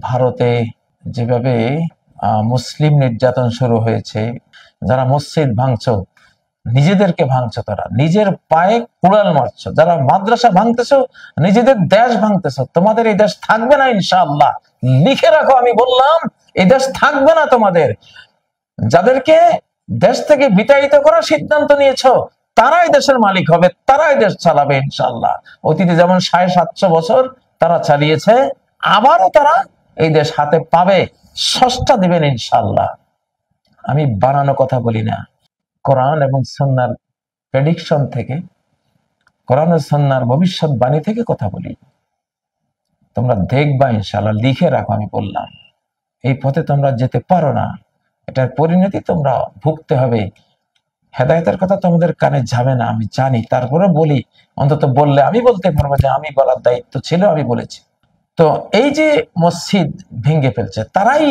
ভারতে যেভাবে মুসলিম নির্যাতন শুরু হয়েছে, যারা মসজিদ ভাঙছো, নিজেদেরকে ভাঙছো, তারা নিজের পায়ে কুড়াল মারছো, যারা মাদ্রাসা ভাঙতেছো, নিজেদের দেশ ভাঙতেছো। তোমাদের এই দেশ থাকবে না ইনশাআল্লাহ, লিখে রাখো। আমি বললাম এই দেশ থাকবে না তোমাদের। যাদেরকে দেশ থেকে বিতাড়িত করার সিদ্ধান্ত নিয়েছো, তারাই দেশের মালিক হবে, তারাই দেশ চালাবে ইনশাআল্লাহ। অতীতে যেমন 750 বছর তারা চালিয়েছে, আবারও তারা এই দেশ হাতে পাবে, ষষ্ঠা দিবেন ইনশাআল্লাহ। আমি বানানো কথা বলি না, কোরআন এবং সুন্নাহর প্রেডিকশন থেকে, কোরআন ও সুন্নাহর ভবিষ্যৎবাণী থেকে কথা বলি। তোমরা দেখবা ইনশাআল্লাহ, লিখে রাখো। আমি বললাম এই পথে তোমরা যেতে পারো না, এটার পরিণতি তোমরা ভুগতে হবে। হেদায়েতের কথা তোমাদের কানে যাবে না আমি জানি, তারপরে বলি, অন্তত বললে আমি বলতে পারবো যে আমি বলার দায়িত্ব ছিল, আমি বলেছি। তো এই যে মসজিদ ভেঙে ফেলছে, তারাই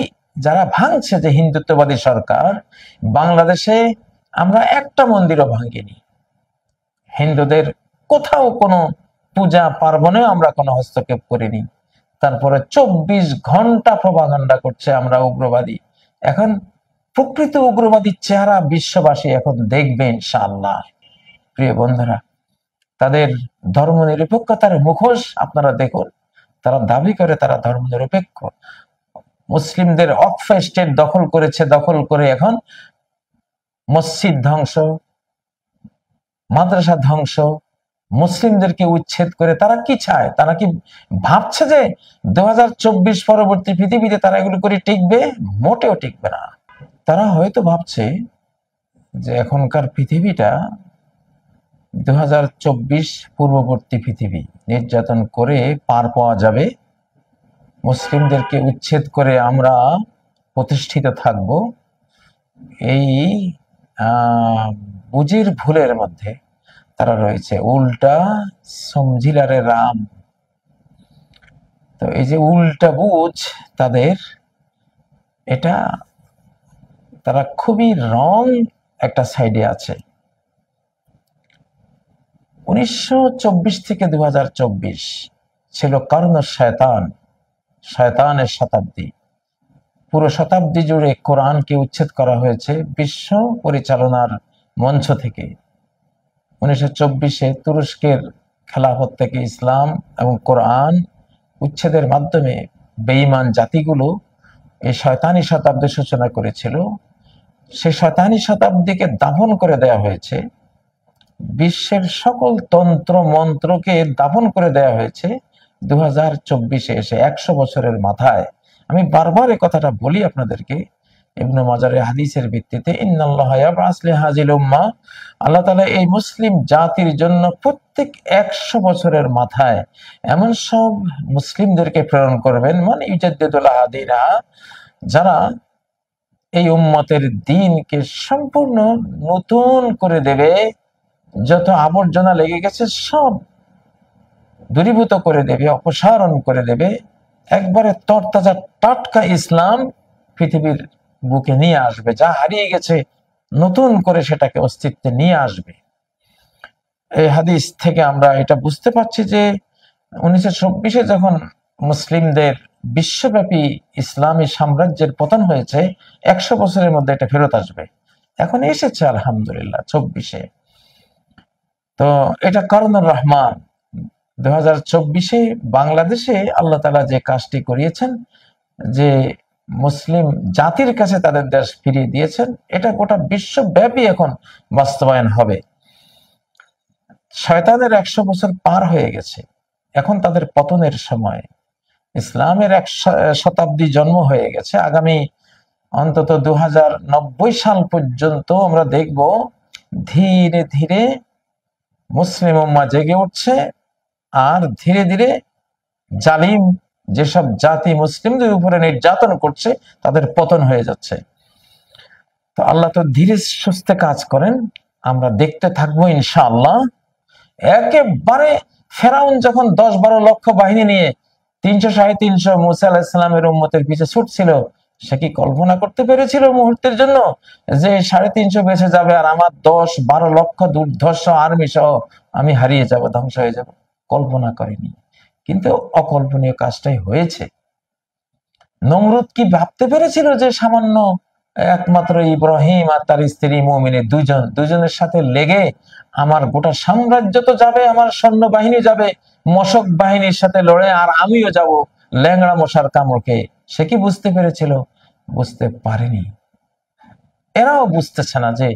যারা ভাঙছে, যে হিন্দুত্ববাদী সরকার, বাংলাদেশে আমরা একটা মন্দিরও ভাঙিনি, হিন্দুদের কোথাও কোনো পূজা পার্বণে আমরা কোনো হস্তক্ষেপ করিনি। তারপরে 24 ঘন্টা প্রপাগান্ডা করছে আমরা উগ্রবাদী। এখন প্রকৃত উগ্রবাদীর চেহারা বিশ্ববাসী এখন দেখবে ইনশাআল্লাহ। প্রিয় বন্ধুরা, তাদের ধর্মনিরপেক্ষতার মুখোশ আপনারা দেখুন। তারা দাবি করে তারা ধর্মনিরপেক্ষ, মুসলিমদের অক্ষ স্টেট দখল করেছে, দখল করে এখন মসজিদ ধ্বংস, মাদ্রাসা ধ্বংস, মুসলিমদেরকে উচ্ছেদ করে তারা কি চায়? তারা কি ভাবছে যে 2024 পরবর্তী পৃথিবীতে তারা এগুলো করে টিকবে? মোটেও টিকবে না। তারা হয়তো ভাবছে যে এখনকার পৃথিবীটা 2024 পূর্ববর্তী পৃথিবী, নির্যাতন করে পার পাওয়া যাবে, মুসলিমদেরকে উচ্ছেদ করে আমরা প্রতিষ্ঠিত থাকব। এই বুঝির ভুলের মধ্যে তারা রয়েছে। উল্টা সমঝিলারে রাম। তো এই যে উল্টা বুঝ তাদের, এটা তারা খুবই রং একটা সাইডে আছে। 1924 থেকে 2024 ছিল কর্ণ শয়তানের শতাব্দী। পুরো শতাব্দী জুড়ে কোরআনকে উচ্ছেদ করা হয়েছে বিশ্ব পরিচালনার মঞ্চ থেকে। 1924-এ তুরস্কের খেলাফত থেকে ইসলাম এবং কোরআন উচ্ছেদের মাধ্যমে বেঈমান জাতিগুলো এই শয়তানি শতাব্দীর সূচনা করেছিল। সেই শয়তানি শতাব্দীকে দাফন করে দেয়া হয়েছে, বিশ্বের সকল তন্ত্র মন্ত্রকে দাফন করে দেয়া হয়েছে 2024-এ এসে, 100 বছরের মাথায়। আমি বারবার এই কথাটা বলি আপনাদেরকে, ইবনে মাজারের হাদিসের ভিত্তিতে, ইন্নাল্লাহা ইয়াবআস লিহাযিল উম্মাহ, আল্লাহ তাআলা এই মুসলিম জাতির জন্য প্রত্যেক 100 বছরের মাথায় এমন সব মুসলিমদেরকে প্রেরণ করবেন, মানে ইউজাদ্দিদুল আহাদিনা, যারা এই উম্মতের দ্বীনকে সম্পূর্ণ নতুন করে দেবে, যত আবর্জনা লেগে গেছে সব দূরীভূত করে দেবে, অপসারণ করে দেবে, একবারে তরতাজা টাটকা ইসলাম পৃথিবীর বুকে নিয়ে আসবে। যা হারিয়ে গেছে নতুন করে সেটাকে অস্তিত্বে নিয়ে আসবে। এই হাদিস থেকে আমরা এটা বুঝতে পারছি যে 1924-এ যখন মুসলিমদের বিশ্বব্যাপী ইসলামী সাম্রাজ্যের পতন হয়েছে, 100 বছরের মধ্যে এটা ফেরত আসবে। এখন এসেছে আলহামদুলিল্লাহ 24-এ। তো এটা করুণার রহমান। 2024-এ বাংলাদেশে আল্লাহ তাআলা যে কাজটি করিয়েছেন, যে মুসলিম জাতির কাছে তাদের দেশ ফিরিয়ে দিয়েছেন, এটা গোটা বিশ্বব্যাপী এখন বাস্তবায়ন হবে। শয়তানের 100 বছর পার হয়ে গেছে, এখন তাদের পতনের সময়। ইসলামের 1 শতাব্দী জন্ম হয়ে গেছে। আগামী অন্তত 2090 সাল পর্যন্ত আমরা দেখব ধীরে ধীরে মুসলিম উম্মাহ জেগে উঠছে, আর ধীরে ধীরে জালিম যেসব জাতি মুসলিমদের উপরে নির্যাতন করছে তাদের পতন হয়ে যাচ্ছে। তো আল্লাহ তো ধীরে সুস্থে কাজ করেন, আমরা দেখতে থাকবো ইনশাআল্লাহ। একেবারে ফেরাউন যখন 10-12 লক্ষ বাহিনী নিয়ে 300-350 মুসা আলাইহিস সালামের উম্মতের পিছে ছুটছিল, সে কি কল্পনা করতে পেরেছিল মুহূর্তের জন্য যে 350 বেঁচে যাবে আর আমার 10-12 লক্ষ দুর্ধর্ষ আর্মি সহ আমি হারিয়ে যাব, ধ্বংস হয়ে যাব? কল্পনা করেনি। কিন্তু অকল্পনীয় কাজটাই হয়েছে। নমরুদ কি ভাবতে পেরেছিল যে সামান্য একমাত্র ইব্রাহিম আর তার স্ত্রী মুমিনী দুজনের সাথে লেগে আমার গোটা সাম্রাজ্য তো যাবে, আমার সৈন্যবাহিনী যাবে মশক বাহিনীর সাথে লড়ে, আর আমিও যাব ল্যাংড়া মশার কামড়কে? সে কি বুঝতে পেরেছিল? বুঝতে পারেনি। এরাও বুঝতেছে না যে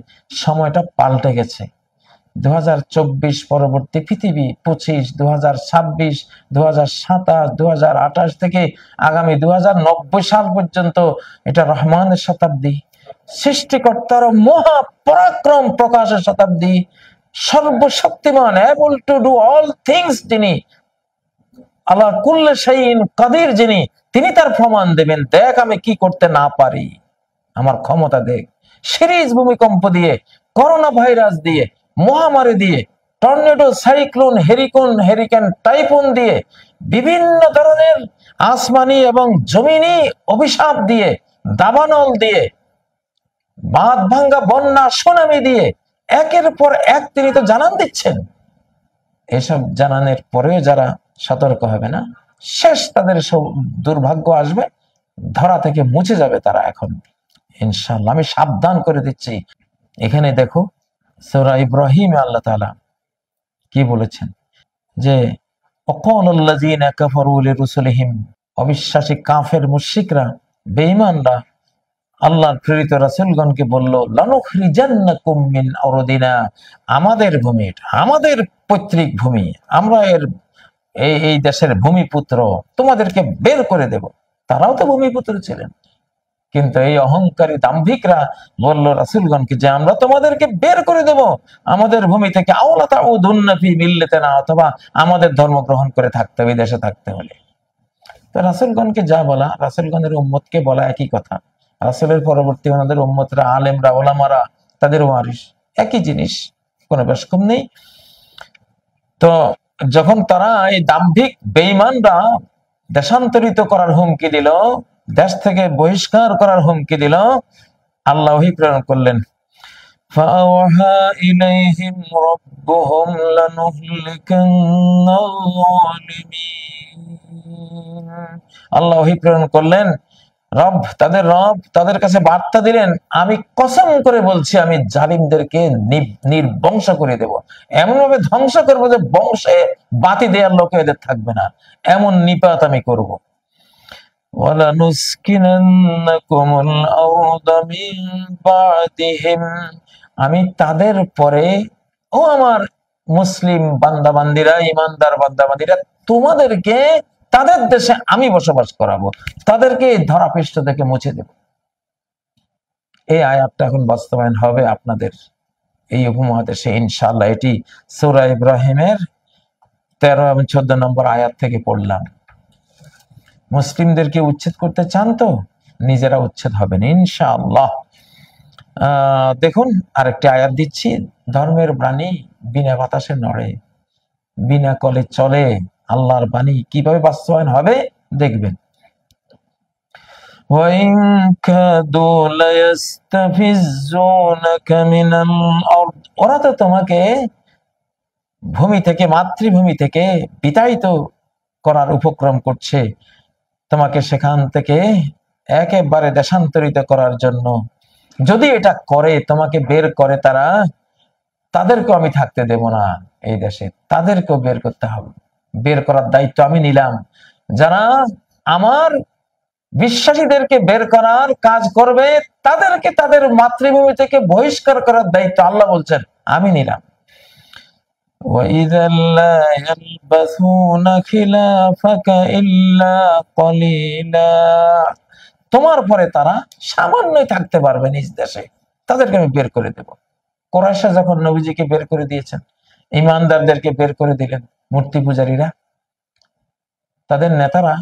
সময়টা পাল্টে গেছে। 2024 পরবর্তী পৃথিবী, 25, 2026, 2027, 2028 থেকে আগামী 2090 সাল পর্যন্ত এটা রহমানের শতাব্দী, সৃষ্টিকর্তার মহা পরাক্রম প্রকাশের শতাব্দী, সর্বশক্তিমান, able to do all things যিনি, আলা কুল্লি শাইইন কাদির যিনি, তিনি তার প্রমাণ দেবেন, দেখ আমি কি করতে না পারি, আমার ক্ষমতা দেখ। সিরিজ ভূমিকম্প দিয়ে, করোনা ভাইরাস দিয়ে, মহামারী দিয়ে, টর্নেডো, সাইক্লোন, হেরিকেন, টাইফুন দিয়ে, বিভিন্ন ধরনের আসমানি এবং জমিনি অভিশাপ দিয়ে, দাবানল দিয়ে, বাঁধ ভাঙ্গা, বন্যা, সুনামি দিয়ে একের পর এক তিনি তো জানান দিচ্ছেন। এসব জানানোর পরেও যারা সতর্ক হবে না, শেষ তাদের সব দুর্ভাগ্য আসবে, ধরা থেকে মুছে যাবে তারা। এখন ইনশাআল্লাহ আমি সাবধান করে দিচ্ছি। এখানে দেখো সূরা ইব্রাহিম আল্লাহ তাআলা কি বলেছেন যে অকালাল্লাযীনা কাফারু লিরুসুলিহিম, অবিশ্বাসী কাফের মুশরিকরা, বেঈমানরা আল্লাহর প্রেরিত রাসূলগণকে বলল, লানুখরিজান্নাকুম মিন আরদিনা, আমাদের ভূমি, আমাদের পৈতৃক ভূমি, আমরা এই দেশের ভূমিপুত্র, তোমাদেরকে বের করে দেব। তারাও তো ভূমিপুত্র ছিলেন, কিন্তু এই অহংকারী দাম্ভিকরা বলল রাসূলগণকে যে আমরা তোমাদেরকে বের করে দেব আমাদের ভূমি থেকে, আওলা তাউদুন্না ফি মিল্লাতিনা, অথবা আমাদের ধর্ম গ্রহণ করে থাকতে হবে দেশে থাকতে হলে। তো রাসূলগণকে যা বলা, রাসূলগণের উম্মতকে বলা একই কথা। রাসূলের পরবর্তী ওনাদের উম্মতরা, আলেমরা, ওলামারা, তাদের ওয়ারিস, একই জিনিস, কোনো বেশ কম নেই। তো যখন তারা এই দাম্ভিক বেঈমানরা দেশান্তরিত করার হুমকি দিল, দেশ থেকে বহিষ্কার করার হুমকি দিল, আল্লাহ ওহী প্রেরণ করলেন, ফাআওহা ইলাইহিম রাব্বুহুম লানুহলিকান্নাল যালিমিন। আল্লাহ ওহী প্রেরণ করলেন, রব তাদের কাছে বার্তা দিলেন, আমি কসম করে বলছি আমি জালিমদেরকে নির্বংশ করে দেব, এমন ভাবে ধ্বংস করবো যে বংশে বাতি দেওয়ার লোক এদের থাকবে না, এমন নিপাত আমি করব। আমি তাদের পরে, ও আমার মুসলিম বান্দাবান্দিরা, ইমানদার বান্দাবান্দিরা, তোমাদেরকে তাদের দেশে আমি বসবাস করাবো, তাদেরকে ধরাপৃষ্ঠ থেকে মুছে দেব। এই আয়াতটা এখন বাস্তবায়ন হবে আপনাদের এই উপমহাদেশে ইনশাআল্লাহ। এটি সূরা ইব্রাহিমের 13 এবং 14 নম্বর আয়াত থেকে পড়লাম। মুসলিমদেরকে উচ্ছেদ করতে চান তো নিজেরা উচ্ছেদ হবেন ইনশাআল্লাহ। দেখুন আরেকটি আয়াত দিচ্ছি, ধর্মের বাণী বিনা বাতাসে নড়ে, বিনা কলে চলে। আল্লাহর বাণী কিভাবে বাস্তবায়ন হবে দেখবেন। ওরা তো তোমাকে ভূমি থেকে, মাতৃভূমি থেকে বিতাড়িত করার উপক্রম করছে, তোমাকে সেখান থেকে একেবারে দেশান্তরিত করার জন্য। যদি এটা করে, তোমাকে বের করে তারা, তাদেরকেও আমি থাকতে দেব না এই দেশে, তাদেরকেও বের করতে হবে। বের করার দায়িত্ব আমি নিলাম। যারা আমার বিশ্বাসীদেরকে বের করার কাজ করবে, তাদেরকে তাদের মাতৃভূমি থেকে বহিষ্কার করার দায়িত্ব আল্লাহ বলছেন আমি নিলাম। তোমার পরে তারা সামান্যই থাকতে পারবে নিজ দেশে, তাদেরকে আমি বের করে দেব। কুরাইশরা যখন নবীজিকে বের করে দিয়েছেন, ইমানদারদেরকে বের করে দিলেন, মূর্তি পূজারীরা, তাদের নেতারা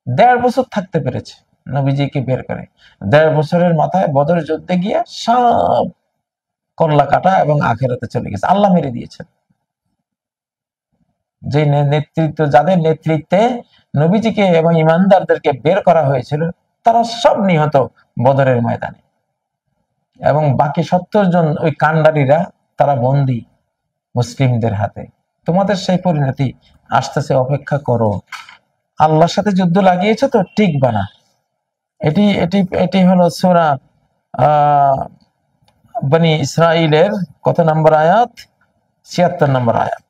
1.5 বছর থাকতে পেরেছে নবীজিকে বের করে। 1.5 বছরের মাথায় বদর যুদ্ধে গিয়ে সব কল্লা কাটা এবং আখিরাতে চলে গেছে, আল্লাহ মেরে দিয়েছেন। যে নেতৃত্ব, যাদের নেতৃত্বে নবীজিকে এবং ইমানদারদেরকে বের করা হয়েছিল, তারা সব নিহত বদরের ময়দানে, এবং বাকি 70 জন ওই কান্ডারীরা তারা বন্দী মুসলিমদের হাতে। তোমাদের সেই পরিণতি আসতেছে, অপেক্ষা করো। আল্লাহর সাথে যুদ্ধ লাগিয়েছে তো টিকবা না, এটি এটি এটি হলো সূরা বনি ইসরাইলের কত নম্বর আয়াত? ৭৬ নম্বর আয়াত।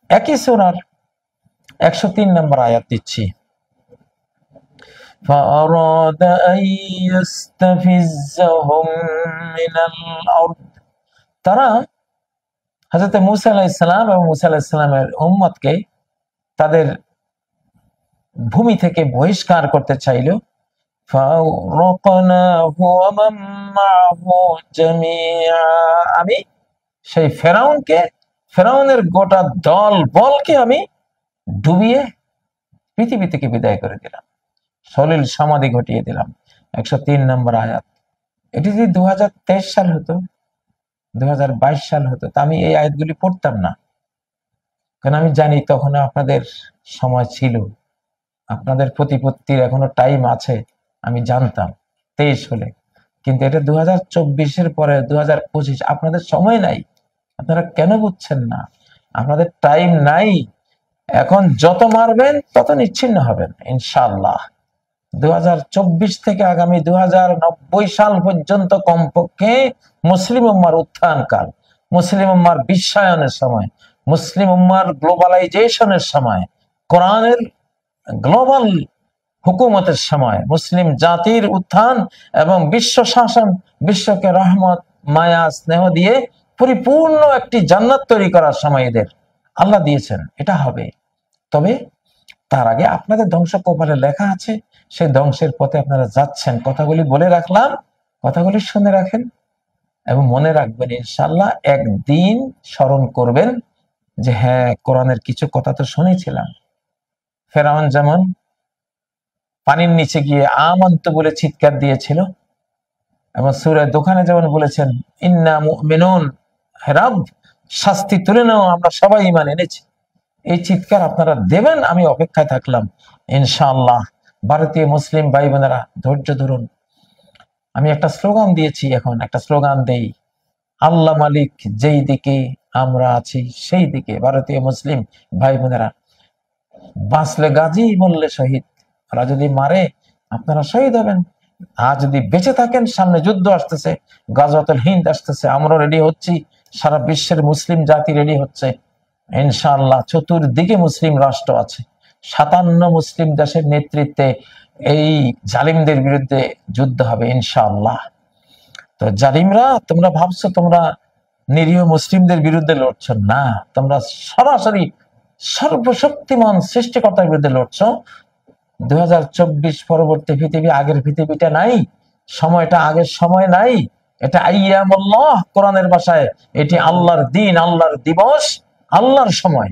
একই সূরার ১০৩ নম্বর আয়াত দিচ্ছি। فأراد أن يستفزهم من الأرض, তারা হযরত মূসা আলাইহিস সালাম এবং মূসা আলাইহিস সালামের উম্মতকে তাদের ভূমি থেকে বহিষ্কার করতে চাইল। فأغرقناه ومن معه جميعا, আমি সেই ফেরাউনের গোটা দল বলকে আমি ডুবিয়ে পৃথিবী থেকে বিদায় করে দিলাম, সলিল সমাধি ঘটিয়ে দিলাম। ১০৩ নম্বর আয়াত। এটি যদি ২০২৩ সাল হতো, ২০২২ সাল হতো, তা আমি এই আয়াতগুলি পড়তাম না, কারণ আমি জানি তখন আপনাদের সময় ছিল, আপনাদের প্রতিপত্তির এখনো টাইম আছে, আমি জানতাম ২৩ হলে। কিন্তু এটা ২০২৪-এর পরে ২০২৫, আপনাদের সময় নাই। আপনারা কেন বুঝছেন না? আপনাদের টাইম নাই। এখন যত মারবেন তত নিচ্ছিন্ন হবেন ইনশাআল্লাহ। ২০২৪ থেকে আগামী ২০৯০ সাল পর্যন্ত কমপক্ষে মুসলিম উম্মার উত্থানকাল, মুসলিম উম্মার বিশ্বায়নের সময়, মুসলিম উম্মার গ্লোবালাইজেশনের সময়, কোরআনের গ্লোবাল হুকুমতের সময়, মুসলিম জাতির উত্থান এবং বিশ্ব শাসন, বিশ্বকে রহমত, মায়া, স্নেহ দিয়ে পরিপূর্ণ একটি জান্নাত তৈরি করার সময় এদের আল্লাহ দিয়েছেন। এটা হবে। তবে তার আগে আপনাদের ধ্বংস কপালে লেখা আছে, সেই ধ্বংসের পথে আপনারা যাচ্ছেন। কথাগুলি বলে রাখলাম, কথাগুলি শুনে রাখেন এবং মনে রাখবেন, ইনশাআল্লাহ একদিন স্মরণ করবেন যে হ্যাঁ, কোরআনের কিছু কথা তো শুনেছিলাম। ফেরাউন যেমন পানির নিচে গিয়ে আমানতু বলে চিৎকার দিয়েছিল, এবং সূরা দোকানে যেমন বলেছেন ইন্না মুমিনুন, হে রব শাস্তি তুলে নাও, আমরা সবাই ঈমান এনেছি। এই চিৎকার আপনারা দেবেন, আমি অপেক্ষায় থাকলাম ইনশাআল্লাহ। ভারতীয় মুসলিম ভাই বোনেরা ধৈর্য ধরুন। আমি একটা স্লোগান দিয়েছি, এখন একটা স্লোগান দেই, আল্লাহ মালিক যেই দিকে আমরা আছি সেই দিকে। ভারতীয় মুসলিম ভাই বোনেরা, বাঁচলে গাজী, মরলে শহীদ। ওরা যদি মারে আপনারা শহীদ হবেন, আর যদি বেঁচে থাকেন, সামনে যুদ্ধ আসতেছে, গাজওয়াতুল হিন্দ আসতেছে, আমরা রেডি হচ্ছি, সারা বিশ্বের মুসলিম জাতি রেডি হচ্ছে ইনশাআল্লাহ। চতুর্দিকে মুসলিম রাষ্ট্র আছে, ৫৭ মুসলিম দেশের নেতৃত্বে এই জালিমদের বিরুদ্ধে যুদ্ধ হবে ইনশাআল্লাহ। তো জালিমরা, তোমরা ভাবছো তোমরা নিরীহ মুসলিমদের বিরুদ্ধে লড়ছো, না, তোমরা সরাসরি সর্বশক্তিমান সৃষ্টিকর্তার বিরুদ্ধে লড়ছো। ২০২৪ পরবর্তী পৃথিবী, আগের পৃথিবীটা নাই, সময়টা আগের সময় নাই। এটা আইয়ামুল্লাহ, কোরআনের ভাষায় এটি আল্লাহর দিন, আল্লাহর দিবস, আল্লাহর সময়।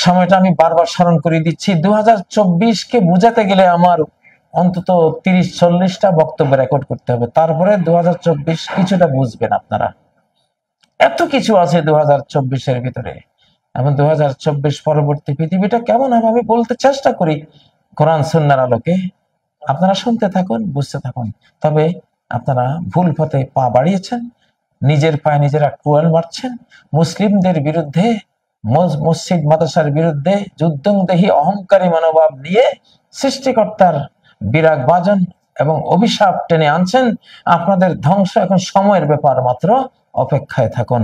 সময়টা আমি বারবার স্মরণ করে দিচ্ছি। ২০২৪-কে বুঝাতে গেলে আমার অন্তত ৩০-৪০টা বক্তব্য রেকর্ড করতে হবে, তারপরে ২০২৪ কিছুটা বুঝবেন আপনারা। এত কিছু আছে ২০২৪-এর ভিতরে, এবং ২০২৪ পরবর্তী পৃথিবীটা কেমন হবে আমি বলতে চেষ্টা করি কোরআন সুন্নাহর আলোকে। আপনারা শুনতে থাকুন, বুঝতে থাকুন। তবে আপনারা ভুল পথে পা বাড়িয়েছেন, নিজের পায়ে নিজেরা কুয়াল মারছেন। মুসলিমদের বিরুদ্ধে, মসজিদ মাদ্রাসার বিরুদ্ধে যুদ্ধংদেহী অহংকারী মনোভাব নিয়ে সৃষ্টিকর্তার বিরাগ বাজন এবং অভিশাপ টেনে আনছেন। আপনাদের ধ্বংস এখন সময়ের ব্যাপার মাত্র, অপেক্ষায় থাকুন।